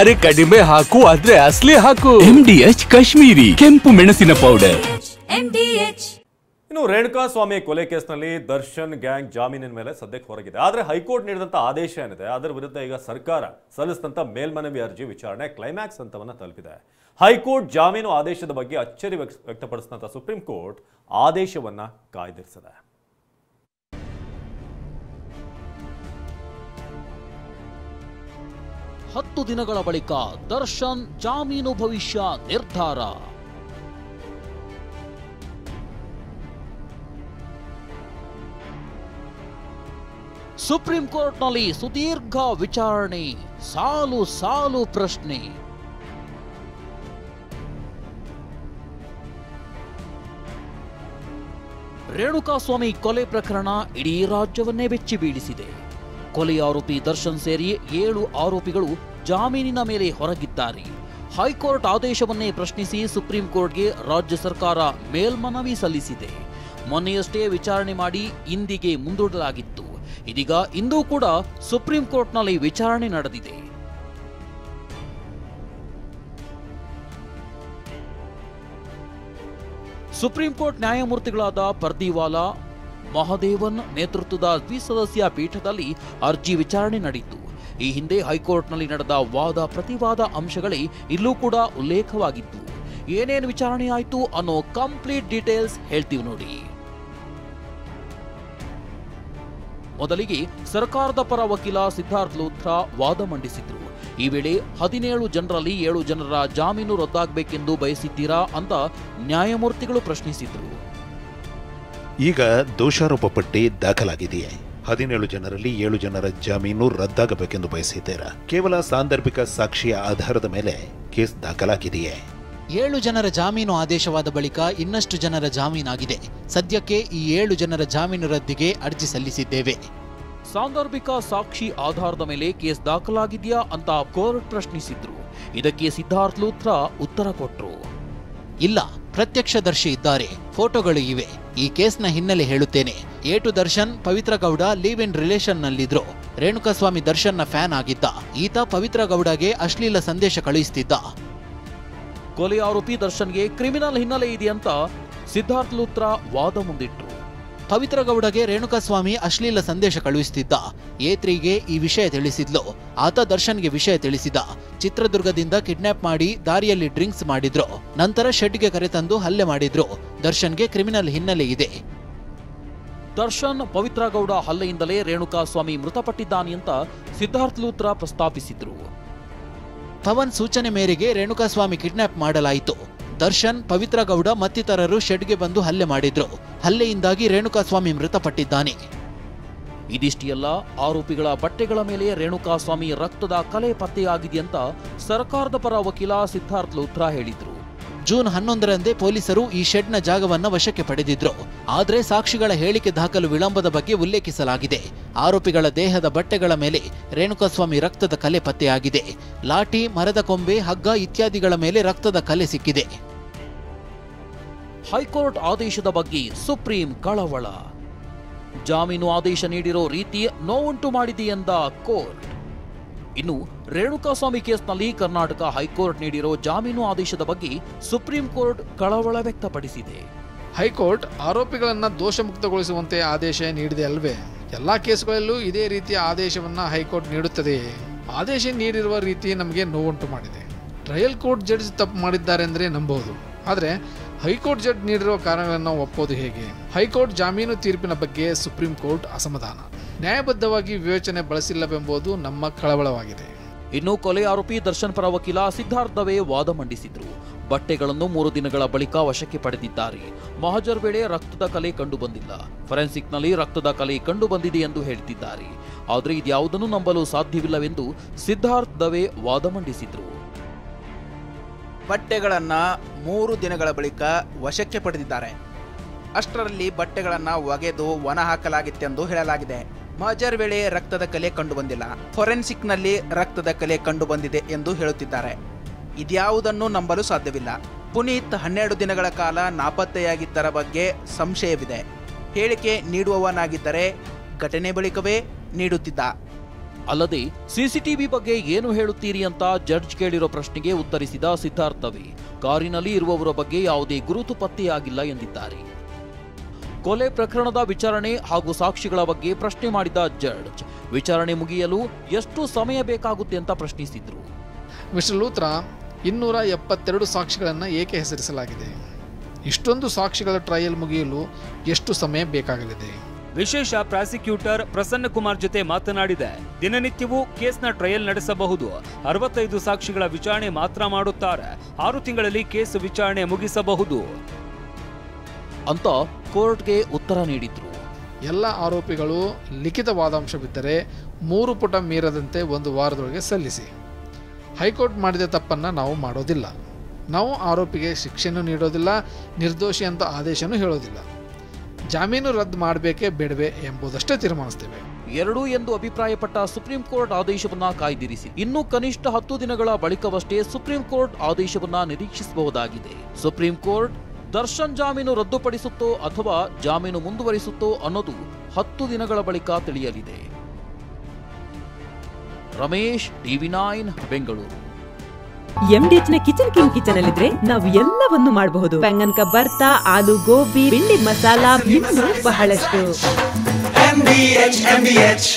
ಅರೆ ಕಡಿಮೆ ಹಾಕು ಆದ್ರೆ ಅಸಲಿ ಹಾಕು. MDH ಕಾಶ್ಮೀರಿ ಕೆಂಪು ಮೆಣಸಿನ ಪೌಡರ್. ಇನ್ನು ರೇಣುಕಾ ಸ್ವಾಮಿ ಕೊಲೆ ಕೇಸ್ನಲ್ಲಿ ದರ್ಶನ್ ಗ್ಯಾಂಗ್ ಜಾಮೀನಿನ ಮೇಲೆ ಸದ್ಯಕ್ಕೆ ಹೊರಗಿದೆ. ಆದರೆ ಹೈಕೋರ್ಟ್ ನೀಡಿದಂತ ಆದೇಶ ಏನಿದೆ ಅದರ ವಿರುದ್ಧ ಈಗ ಸರ್ಕಾರ ಸಲ್ಲಿಸಿದಂತ ಮೇಲ್ಮನವಿ ಅರ್ಜಿ ವಿಚಾರಣೆ ಕ್ಲೈಮ್ಯಾಕ್ಸ್ ಹಂತವನ್ನು ತಲುಪಿದೆ. ಹೈಕೋರ್ಟ್ ಜಾಮೀನು ಆದೇಶದ ಬಗ್ಗೆ ಅಚ್ಚರಿ ವ್ಯಕ್ತಪಡಿಸಿದಂತ ಸುಪ್ರೀಂ ಕೋರ್ಟ್ ಆದೇಶವನ್ನ ಕಾಯ್ದಿರಿಸಿದೆ. ಹತ್ತು ದಿನಗಳ ಬಳಿಕ ದರ್ಶನ್ ಜಾಮೀನು ಭವಿಷ್ಯ ನಿರ್ಧಾರ. ಸುಪ್ರೀಂ ಕೋರ್ಟ್ನಲ್ಲಿ ಸುದೀರ್ಘ ವಿಚಾರಣೆ, ಸಾಲು ಸಾಲು ಪ್ರಶ್ನೆ. ರೇಣುಕಾಸ್ವಾಮಿ ಕೊಲೆ ಪ್ರಕರಣ ಇಡೀ ರಾಜ್ಯವನ್ನೇ ಬೆಚ್ಚಿ ಬೀಳಿಸಿದೆ. ಕೊಲೆ ಆರೋಪಿ ದರ್ಶನ್ ಸೇರಿ 7 ಆರೋಪಿಗಳು ಜಾಮೀನಿನ ಮೇಲೆ ಹೊರಗಿದ್ದಾರೆ. ಹೈಕೋರ್ಟ್ ಆದೇಶವನ್ನೇ ಪ್ರಶ್ನಿಸಿ ಸುಪ್ರೀಂ ಕೋರ್ಟ್ಗೆ ರಾಜ್ಯ ಸರ್ಕಾರ ಮೇಲ್ಮನವಿ ಸಲ್ಲಿಸಿದೆ. ಮೊನ್ನೆಯಷ್ಟೇ ವಿಚಾರಣೆ ಮಾಡಿ ಇಂದಿಗೆ ಮುಂದೂಡಲಾಗಿತ್ತು. ಇದೀಗ ಇಂದು ಕೂಡ ಸುಪ್ರೀಂ ಕೋರ್ಟ್ನಲ್ಲಿ ವಿಚಾರಣೆ ನಡೆದಿದೆ. ಸುಪ್ರೀಂ ಕೋರ್ಟ್ ನ್ಯಾಯಮೂರ್ತಿಗಳಾದ ಪರ್ದಿವಾಲಾ, ಮಹದೇವನ್ ನೇತೃತ್ವದ ದ್ವಿಸದಸ್ಯ ಪೀಠದಲ್ಲಿ ಅರ್ಜಿ ವಿಚಾರಣೆ ನಡೆಯಿತು. ಈ ಹಿಂದೆ ಹೈಕೋರ್ಟ್ನಲ್ಲಿ ನಡೆದ ವಾದ ಪ್ರತಿವಾದ ಅಂಶಗಳೇ ಇಲ್ಲೂ ಕೂಡ ಉಲ್ಲೇಖವಾಗಿತ್ತು. ಏನೇನು ವಿಚಾರಣೆ ಆಯಿತು ಅನ್ನೋ ಕಂಪ್ಲೀಟ್ ಡೀಟೇಲ್ಸ್ ಹೇಳ್ತೀವಿ ನೋಡಿ. ಮೊದಲಿಗೆ ಸರ್ಕಾರದ ಪರ ವಕೀಲ ಸಿದ್ಧಾರ್ಥ್ ಲೂಥ್ರಾ ವಾದ ಮಂಡಿಸಿದ್ರು. ಈ ವೇಳೆ 17 ಜನರಲ್ಲಿ 7 ಜನರ ಜಾಮೀನು ರದ್ದಾಗಬೇಕೆಂದು ಬಯಸಿದ್ದೀರಾ ಅಂತ ನ್ಯಾಯಮೂರ್ತಿಗಳು ಪ್ರಶ್ನಿಸಿದ್ರು. ಈಗ ದೋಷಾರೋಪ ಪಟ್ಟಿ ದಾಖಲಾಗಿದೆಯೇ? 17 ಜನರಲ್ಲಿ 7 ಜನರ ಜಾಮೀನು ರದ್ದಾಗಬೇಕೆಂದು ಬಯಸಿದ್ದೀರಾ? ಕೇವಲ ಸಾಂದರ್ಭಿಕ ಸಾಕ್ಷಿಯ ಆಧಾರದ ಮೇಲೆ ಕೇಸ್ ದಾಖಲಾಗಿದೆಯೇ? 7 ಜನರ ಜಾಮೀನು ಆದೇಶವಾದ ಬಳಿಕ ಇನ್ನಷ್ಟು ಜನರ ಜಾಮೀನಾಗಿದೆ. ಸದ್ಯಕ್ಕೆ ಈ 7 ಜನರ ಜಾಮೀನು ರದ್ದಿಗೆ ಅರ್ಜಿ ಸಲ್ಲಿಸಿದ್ದೇವೆ. ಸಾಂದರ್ಭಿಕ ಸಾಕ್ಷಿ ಆಧಾರದ ಮೇಲೆ ಕೇಸ್ ದಾಖಲಾಗಿದೆಯಾ ಅಂತ ಕೋರ್ಟ್ ಪ್ರಶ್ನಿಸಿದ್ರು. ಇದಕ್ಕೆ ಸಿದ್ಧಾರ್ಥ್ ಲೂಥ್ರಾ ಉತ್ತರ ಕೊಟ್ರು. ಇಲ್ಲ, ಪ್ರತ್ಯಕ್ಷದರ್ಶಿ ಇದ್ದಾರೆ, ಫೋಟೋಗಳು ಇವೆ. ಈ ಕೇಸ್ನ ಹಿನ್ನೆಲೆ ಹೇಳುತ್ತೇನೆ. ಏಟು Darshan Pavithra Gowda live in relation ನಲ್ಲಿದ್ರು. ರೇಣುಕಾಸ್ವಾಮಿ ದರ್ಶನ್ನ ಫ್ಯಾನ್ ಆಗಿದ್ದ. ಈತ ಪವಿತ್ರ ಗೌಡಗೆ ಅಶ್ಲೀಲ ಸಂದೇಶ ಕಳುಹಿಸುತ್ತಿದ್ದ. ಕೊಲೆ ಆರೋಪಿ ದರ್ಶನ್ಗೆ ಕ್ರಿಮಿನಲ್ ಹಿನ್ನೆಲೆ ಇದೆಯಂತ ಸಿದ್ಧಾರ್ಥ್ ಲೂಥ್ರಾ ವಾದ ಮುಂದಿಟ್ರು. ಪವಿತ್ರ ಗೌಡಗೆ ರೇಣುಕಾಸ್ವಾಮಿ ಅಶ್ಲೀಲ ಸಂದೇಶ ಕಳುಹಿಸುತ್ತಿದ್ದ. ಏತ್ರಿಗೆ ಈ ವಿಷಯ ತಿಳಿಸಿದ್ಲು. ಆತ ದರ್ಶನ್ಗೆ ವಿಷಯ ತಿಳಿಸಿದ. ಚಿತ್ರದುರ್ಗದಿಂದ ಕಿಡ್ನಾಪ್ ಮಾಡಿ ದಾರಿಯಲ್ಲಿ ಡ್ರಿಂಕ್ಸ್ ಮಾಡಿದ್ರು. ನಂತರ ಶೆಡ್ಗೆ ಕರೆತಂದು ಹಲ್ಲೆ ಮಾಡಿದ್ರು. ದರ್ಶನ್ಗೆ ಕ್ರಿಮಿನಲ್ ಹಿನ್ನೆಲೆ ಇದೆ. ದರ್ಶನ್ ಪವಿತ್ರ ಗೌಡ ಹಲ್ಲೆಯಿಂದಲೇ ರೇಣುಕಾಸ್ವಾಮಿ ಮೃತಪಟ್ಟಿದ್ದಾನೆ ಅಂತ ಸಿದ್ಧಾರ್ಥ್ ಲೂಥ್ರಾ ಪ್ರಸ್ತಾಪಿಸಿದ್ರು. ಪವನ್ ಸೂಚನೆ ಮೇರೆಗೆ ರೇಣುಕಾಸ್ವಾಮಿ ಕಿಡ್ನಾಪ್ ಮಾಡಲಾಯಿತು. ದರ್ಶನ್, ಪವಿತ್ರ ಗೌಡ ಮತ್ತಿತರರು ಶೆಡ್ಗೆ ಬಂದು ಹಲ್ಲೆ ಮಾಡಿದ್ರು. ಹಲ್ಲೆಯಿಂದಾಗಿ ರೇಣುಕಾಸ್ವಾಮಿ ಮೃತಪಟ್ಟಿದ್ದಾನೆ. ಇದಿಷ್ಟೇ ಅಲ್ಲ, ಆರೋಪಿಗಳ ಬಟ್ಟೆಗಳ ಮೇಲೆ ರೇಣುಕಾಸ್ವಾಮಿ ರಕ್ತದ ಕಲೆ ಪತ್ತೆಯಾಗಿದೆಯಂತ ಸರ್ಕಾರದ ಪರ ವಕೀಲ ಸಿದ್ಧಾರ್ಥ್ ಲೂಥ್ರಾ ಹೇಳಿದ್ರು. ಜೂನ್ 11ರಂದೇ ಪೊಲೀಸರು ಈ ಶೆಡ್ನ ಜಾಗವನ್ನ ವಶಕ್ಕೆ ಪಡೆದಿದ್ರು. ಆದರೆ ಸಾಕ್ಷಿಗಳ ಹೇಳಿಕೆ ದಾಖಲು ವಿಳಂಬದ ಬಗ್ಗೆ ಉಲ್ಲೇಖಿಸಲಾಗಿದೆ. ಆರೋಪಿಗಳ ದೇಹದ ಬಟ್ಟೆಗಳ ಮೇಲೆ ರೇಣುಕಾಸ್ವಾಮಿ ರಕ್ತದ ಕಲೆ ಪತ್ತೆಯಾಗಿದೆ. ಲಾಠಿ, ಮರದ ಕೊಂಬೆ, ಹಗ್ಗ ಇತ್ಯಾದಿಗಳ ಮೇಲೆ ರಕ್ತದ ಕಲೆ ಸಿಕ್ಕಿದೆ. ಹೈಕೋರ್ಟ್ ಆದೇಶದ ಬಗ್ಗೆ ಸುಪ್ರೀಂ ಕಳವಳ. ಜಾಮೀನು ಆದೇಶ ನೀಡಿರೋ ರೀತಿ ನೋವುಂಟು ಮಾಡಿದೆಯೆಂದ ಕೋರ್ಟ್. ಇನ್ನು ರೇಣುಕಾಸ್ವಾಮಿ ಕೇಸ್ನಲ್ಲಿ ಕರ್ನಾಟಕ ಹೈಕೋರ್ಟ್ ನೀಡಿರೋ ಜಾಮೀನು ಆದೇಶದ ಬಗ್ಗೆ ಸುಪ್ರೀಂ ಕೋರ್ಟ್ ಕಳವಳ ವ್ಯಕ್ತಪಡಿಸಿದೆ. ಹೈಕೋರ್ಟ್ ಆರೋಪಿಗಳನ್ನ ದೋಷಮುಕ್ತಗೊಳಿಸುವಂತೆ ಆದೇಶ ನೀಡಿದೆ ಅಲ್ವೇ? ಎಲ್ಲಾ ಕೇಸುಗಳಲ್ಲೂ ಇದೇ ರೀತಿಯ ಆದೇಶವನ್ನ ಹೈಕೋರ್ಟ್ ನೀಡುತ್ತದೆಯೇ? ಆದೇಶ ನೀಡಿರುವ ರೀತಿ ನಮಗೆ ನೋವುಂಟು ಮಾಡಿದೆ. ಟ್ರಯಲ್ ಕೋರ್ಟ್ ಜಡ್ಜ್ ತಪ್ಪು ಮಾಡಿದ್ದಾರೆ ಅಂದರೆ ನಂಬಬಹುದು, ಆದರೆ ಹೈಕೋರ್ಟ್ ಜಡ್ಜ್ ನೀಡಿರುವ ಕಾರಣಗಳನ್ನು ಒಪ್ಪೋದು ಹೇಗೆ? ಹೈಕೋರ್ಟ್ ಜಾಮೀನು ತೀರ್ಪಿನ ಬಗ್ಗೆ ಸುಪ್ರೀಂ ಕೋರ್ಟ್ ಅಸಮಾಧಾನ. ನ್ಯಾಯಬದ್ಧವಾಗಿ ವಿವೇಚನೆ ಬಳಸಿಲ್ಲವೆಂಬುದು ನಮ್ಮ ಕಳವಳವಾಗಿದೆ. ಇನ್ನು ಕೊಲೆ ಆರೋಪಿ ದರ್ಶನ್ ಪರ ವಕೀಲ ಸಿದ್ಧಾರ್ಥ್ ದವೆ ವಾದ ಮಂಡಿಸಿದ್ರು. ಬಟ್ಟೆಗಳನ್ನು 3 ದಿನಗಳ ಬಳಿಕ ವಶಕ್ಕೆ ಪಡೆದಿದ್ದಾರೆ. ಮಹಜರ್ ವೇಳೆ ರಕ್ತದ ಕಲೆ ಕಂಡು ಬಂದಿಲ್ಲ. ಫೊರೆನ್ಸಿಕ್ನಲ್ಲಿ ರಕ್ತದ ಕಲೆ ಕಂಡು ಬಂದಿದೆ ಎಂದು ಹೇಳ್ತಿದ್ದಾರೆ. ಆದರೆ ಇದ್ಯಾವುದನ್ನು ನಂಬಲು ಸಾಧ್ಯವಿಲ್ಲವೆಂದು ಸಿದ್ಧಾರ್ಥ್ ದವೆ ವಾದ ಮಂಡಿಸಿದ್ರು. ಬಟ್ಟೆಗಳನ್ನ 3 ದಿನಗಳ ಬಳಿಕ ವಶಕ್ಕೆ ಪಡೆದಿದ್ದಾರೆ. ಅಷ್ಟರಲ್ಲಿ ಬಟ್ಟೆಗಳನ್ನ ಒಗೆದು ಒಣ ಹಾಕಲಾಗಿತ್ತೆಂದು ಹೇಳಲಾಗಿದೆ. ಮಹಜರ್ ವೇಳೆ ರಕ್ತದ ಕಲೆ ಕಂಡು ಬಂದಿಲ್ಲ. ಫೊರೆನ್ಸಿಕ್ನಲ್ಲಿ ರಕ್ತದ ಕಲೆ ಕಂಡು ಬಂದಿದೆ ಎಂದು ಹೇಳುತ್ತಿದ್ದಾರೆ. ಇದ್ಯಾವುದನ್ನು ನಂಬಲು ಸಾಧ್ಯವಿಲ್ಲ. ಪುನೀತ್ 12 ದಿನಗಳ ಕಾಲ ನಾಪತ್ತೆಯಾಗಿದ್ದರ ಬಗ್ಗೆ ಸಂಶಯವಿದೆ. ಹೇಳಿಕೆ ನೀಡುವವನಾಗಿದ್ದರೆ ಘಟನೆ ಬಳಿಕವೇ ನೀಡುತ್ತಿದ್ದ. ಅಲ್ಲದೆ ಸಿಸಿಟಿವಿ ಬಗ್ಗೆ ಏನು ಹೇಳುತ್ತೀರಿ ಅಂತ ಜಡ್ಜ್ ಕೇಳಿರೋ ಪ್ರಶ್ನೆಗೆ ಉತ್ತರಿಸಿದ ಸಿದ್ಧಾರ್ಥವಿ ಕಾರಿನಲ್ಲಿ ಇರುವವರ ಬಗ್ಗೆ ಯಾವುದೇ ಗುರುತು ಪತ್ತೆಯಾಗಿಲ್ಲ ಎಂದಿದ್ದಾರೆ. ಕೊಲೆ ಪ್ರಕರಣದ ವಿಚಾರಣೆ ಹಾಗೂ ಸಾಕ್ಷಿಗಳ ಬಗ್ಗೆ ಪ್ರಶ್ನೆ ಮಾಡಿದ ಜಡ್ಜ್ ವಿಚಾರಣೆ ಮುಗಿಯಲು ಎಷ್ಟು ಸಮಯ ಬೇಕಾಗುತ್ತೆ ಅಂತ ಪ್ರಶ್ನಿಸಿದ್ರು. ಮಿಸ್ಟರ್ ಲೂಥ್ರಾ, 272 ಸಾಕ್ಷಿಗಳನ್ನು ಏಕೆ ಹೆಸರಿಸಲಾಗಿದೆ? ಇಷ್ಟೊಂದು ಸಾಕ್ಷಿಗಳ ಟ್ರಯಲ್ ಮುಗಿಯಲು ಎಷ್ಟು ಸಮಯ ಬೇಕಾಗಲಿದೆ? ವಿಶೇಷ ಪ್ರಾಸಿಕ್ಯೂಟರ್ ಪ್ರಸನ್ನ ಕುಮಾರ್ ಜೊತೆ ಮಾತನಾಡಿದೆ. ದಿನನಿತ್ಯವೂ ಕೇಸ್ನ ಟ್ರಯಲ್ ನಡೆಸಬಹುದು. 65 ಸಾಕ್ಷಿಗಳ ವಿಚಾರಣೆ ಮಾತ್ರ ಮಾಡುತ್ತಾರೆ. 6 ತಿಂಗಳಲ್ಲಿ ಕೇಸ್ ವಿಚಾರಣೆ ಮುಗಿಸಬಹುದು ಅಂತ ಕೋರ್ಟ್ಗೆ ಉತ್ತರ ನೀಡಿದ್ರು. ಎಲ್ಲ ಆರೋಪಿಗಳು ಲಿಖಿತ ವಾದಾಂಶವಿದ್ದರೆ 3 ಪುಟ ಮೀರದಂತೆ 1 ವಾರದೊಳಗೆ ಸಲ್ಲಿಸಿ. ಹೈಕೋರ್ಟ್ ಮಾಡಿದ ತಪ್ಪನ್ನು ನಾವು ಮಾಡೋದಿಲ್ಲ. ನಾವು ಆರೋಪಿಗೆ ಶಿಕ್ಷೆನೂ ನೀಡೋದಿಲ್ಲ, ನಿರ್ದೋಷಿ ಅಂತ ಆದೇಶನೂ ಹೇಳೋದಿಲ್ಲ. ಜಾಮೀನು ರದ್ದು ಮಾಡಬೇಕೇ ಬೇಡವೇ ಎಂಬುದಷ್ಟೇ ತೀರ್ಮಾನಿಸ್ತೇವೆ. 2 ಎಂದು ಅಭಿಪ್ರಾಯಪಟ್ಟ ಸುಪ್ರೀಂ ಕೋರ್ಟ್ ಆದೇಶವನ್ನ ಕಾಯ್ದಿರಿಸಿ ಇನ್ನು ಕನಿಷ್ಠ 10 ದಿನಗಳ ಬಳಿಕವಷ್ಟೇ ಸುಪ್ರೀಂ ಕೋರ್ಟ್ ಆದೇಶವನ್ನ ನಿರೀಕ್ಷಿಸಬಹುದಾಗಿದೆ. ಸುಪ್ರೀಂ ಕೋರ್ಟ್ ದರ್ಶನ್ ಜಾಮೀನು ರದ್ದುಪಡಿಸುತ್ತೋ ಅಥವಾ ಜಾಮೀನು ಮುಂದುವರಿಸುತ್ತೋ ಅನ್ನೋದು 10 ದಿನಗಳ ಬಳಿಕ ತಿಳಿಯಲಿದೆ. ರಮೇಶ್, TV9 ಬೆಂಗಳೂರು. MDH ನ ಕಿಚನ್ ಕಿಂಗ್ ಕಿಚನ್ ಅಲ್ಲಿದ್ರೆ ನಾವು ಎಲ್ಲವನ್ನು ಮಾಡಬಹುದು. ಬೆಂಗನ್ಕ ಬರ್ತಾ, ಆಲೂ ಗೋಬಿ, ಭಿಂಡಿ ಮಸಾಲಾ, ಇನ್ನೂ ಬಹಳಷ್ಟು. MDH